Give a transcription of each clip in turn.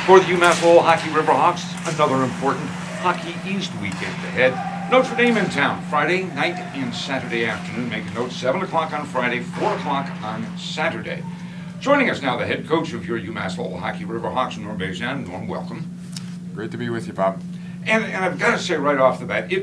For the UMass Lowell Hockey Riverhawks, another important Hockey East weekend ahead. Notre Dame in town, Friday night and Saturday afternoon. Make a note, 7 o'clock on Friday, 4 o'clock on Saturday. Joining us now, the head coach of your UMass Lowell Hockey Riverhawks, Norm Bazin. Norm, welcome. Great to be with you, Bob. And I've got to say right off the bat, a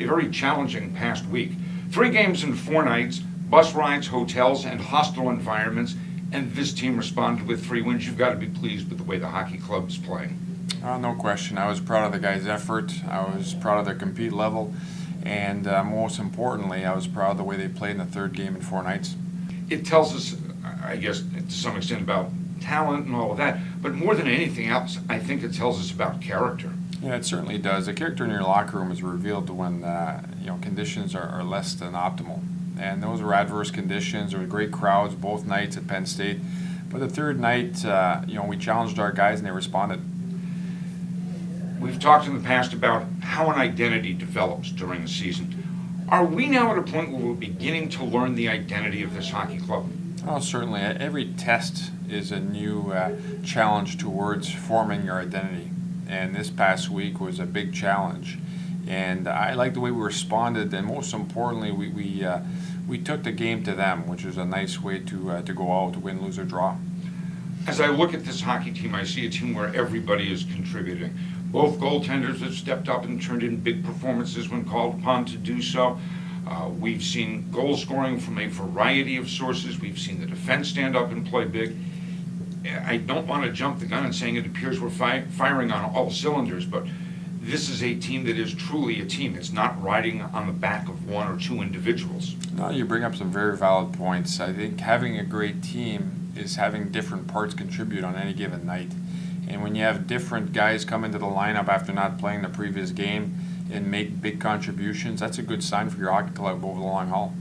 very challenging past week. 3 games in 4 nights, bus rides, hotels, and hostile environments. And this team responded with 3 wins. You've got to be pleased with the way the hockey club is playing. No question. I was proud of the guys' effort. I was proud of their compete level. And most importantly, I was proud of the way they played in the 3rd game in 4 nights. It tells us, I guess, to some extent about talent and all of that. But more than anything else, I think it tells us about character. Yeah, it certainly does. The character in your locker room is revealed when conditions are less than optimal. And those were adverse conditions. There were great crowds both nights at Penn State. But the 3rd night, we challenged our guys and they responded. We've talked in the past about how an identity develops during the season. Are we now at a point where we're beginning to learn the identity of this hockey club? Oh, certainly. Every test is a new challenge towards forming your identity. And this past week was a big challenge. And I like the way we responded, and most importantly, we took the game to them, which is a nice way to go out, to win, lose, or draw. As I look at this hockey team, I see a team where everybody is contributing. Both goaltenders have stepped up and turned in big performances when called upon to do so. We've seen goal scoring from a variety of sources. We've seen the defense stand up and play big. I don't want to jump the gun in saying it appears we're firing on all cylinders, but this is a team that is truly a team. It's not riding on the back of 1 or 2 individuals. No, you bring up some very valid points. I think having a great team is having different parts contribute on any given night. And when you have different guys come into the lineup after not playing the previous game and make big contributions, that's a good sign for your hockey club over the long haul.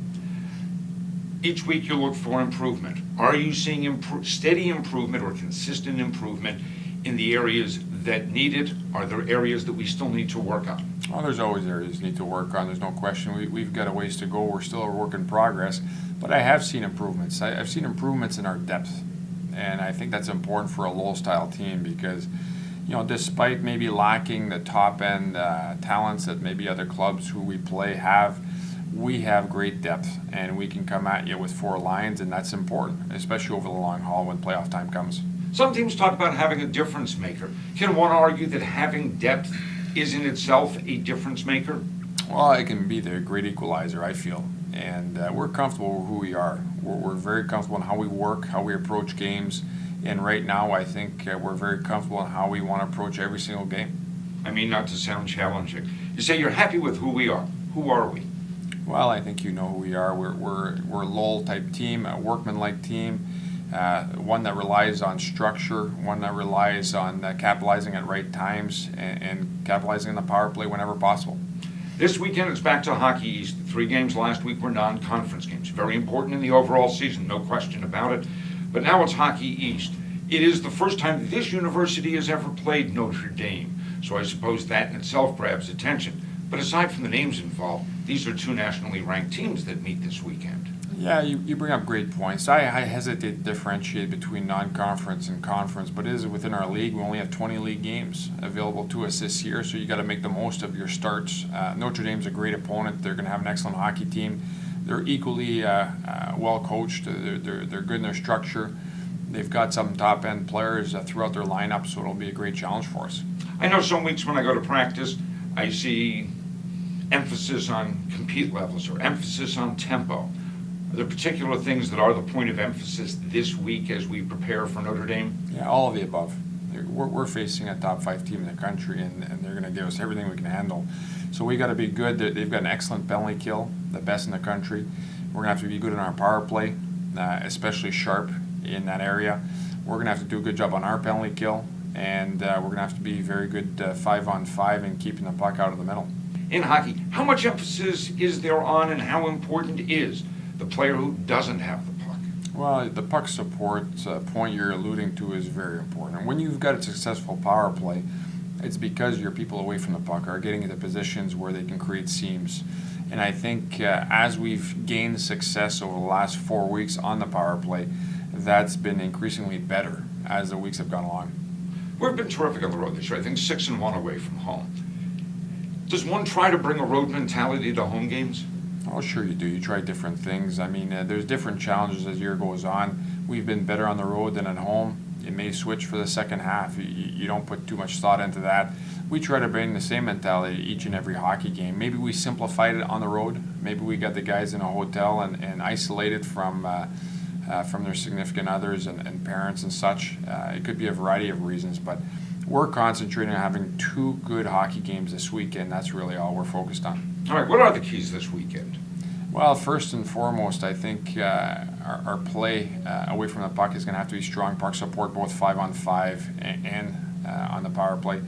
Each week you look for improvement. Are you seeing steady improvement or consistent improvement in the areas that need it? Are there areas that we still need to work on? Well, there's always areas need to work on. There's no question. We've got a ways to go. We're still a work in progress. But I have seen improvements. I've seen improvements in our depth. And I think that's important for a Lowell-style team because, despite maybe lacking the top-end talents that maybe other clubs who we play have, we have great depth. And we can come at you with 4 lines, and that's important, especially over the long haul when playoff time comes. Some teams talk about having a difference maker. Can one argue that having depth is in itself a difference maker? Well, it can be the great equalizer, I feel. And we're comfortable with who we are. We're very comfortable in how we work, how we approach games. And right now, I think we're very comfortable in how we want to approach every single game. I mean, not to sound challenging. You say you're happy with who we are. Who are we? Well, I think you know who we are. We're a Lowell-type team, a workman-like team. One that relies on structure, one that relies on capitalizing at right times and capitalizing on the power play whenever possible. This weekend it's back to Hockey East. The 3 games last week were non-conference games. Very important in the overall season, no question about it. But now it's Hockey East. It is the first time this university has ever played Notre Dame. So I suppose that in itself grabs attention. But aside from the names involved, these are 2 nationally ranked teams that meet this weekend. Yeah, you bring up great points. I hesitate to differentiate between non-conference and conference, but it is within our league. We only have 20 league games available to us this year, so you got to make the most of your starts. Notre Dame's a great opponent. They're going to have an excellent hockey team. They're equally well coached. They're good in their structure. They've got some top-end players throughout their lineup, so it'll be a great challenge for us. I know some weeks when I go to practice, I see emphasis on compete levels or emphasis on tempo. Are there particular things that are the point of emphasis this week as we prepare for Notre Dame? Yeah, all of the above. We're facing a top 5 team in the country, and they're going to give us everything we can handle. So we got to be good. They've got an excellent penalty kill, the best in the country. We're going to have to be good in our power play, especially sharp in that area. We're going to have to do a good job on our penalty kill, and we're going to have to be very good 5-on-5 and keeping the puck out of the middle. In hockey, how much emphasis is there on and how important is the player who doesn't have the puck? Well, the puck support point you're alluding to is very important. And when you've got a successful power play, it's because your people away from the puck are getting into positions where they can create seams. And I think as we've gained success over the last 4 weeks on the power play, that's been increasingly better as the weeks have gone along. We've been terrific on the road this year. I think 6-1 away from home. Does one try to bring a road mentality to home games? Oh, sure you do. You try different things. I mean, there's different challenges as the year goes on. We've been better on the road than at home. It may switch for the second half. You don't put too much thought into that. We try to bring the same mentality to each and every hockey game. Maybe we simplified it on the road. Maybe we got the guys in a hotel and isolated from their significant others and parents and such. It could be a variety of reasons, but we're concentrating on having 2 good hockey games this weekend. That's really all we're focused on. All right, what are the keys this weekend? Well, first and foremost, I think our play away from the puck is going to have to be strong. Puck support, both 5-on-5 and on the power play.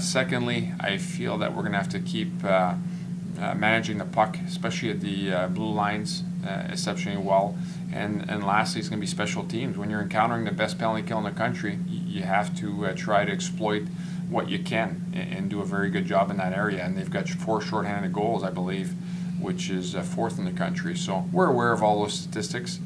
Secondly, I feel that we're going to have to keep managing the puck, especially at the blue lines, exceptionally well. And lastly, it's going to be special teams. When you're encountering the best penalty kill in the country, you have to try to exploit what you can and do a very good job in that area. And they've got 4 shorthanded goals, I believe, which is 4th in the country. So we're aware of all those statistics,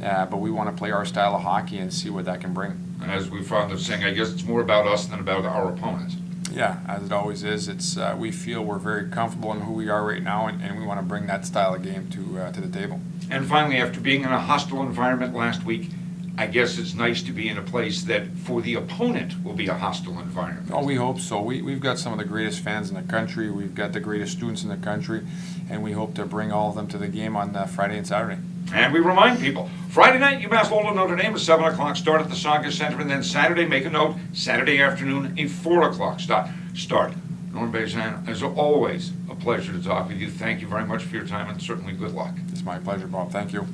but we want to play our style of hockey and see what that can bring. As we found of saying, I guess it's more about us than about our opponents. Yeah, as it always is. It's we feel we're very comfortable in who we are right now, and we want to bring that style of game to the table. And finally, after being in a hostile environment last week, I guess it's nice to be in a place that for the opponent will be a hostile environment. Oh, we hope so. We've got some of the greatest fans in the country. We've got the greatest students in the country, and we hope to bring all of them to the game on Friday and Saturday. And we remind people, Friday night, UMass Lowell, Notre Dame, a 7 o'clock start at the Saga Center, and then Saturday, make a note, Saturday afternoon, a 4 o'clock start. Norm Bazin, as always, a pleasure to talk with you. Thank you very much for your time, and certainly good luck. It's my pleasure, Bob. Thank you.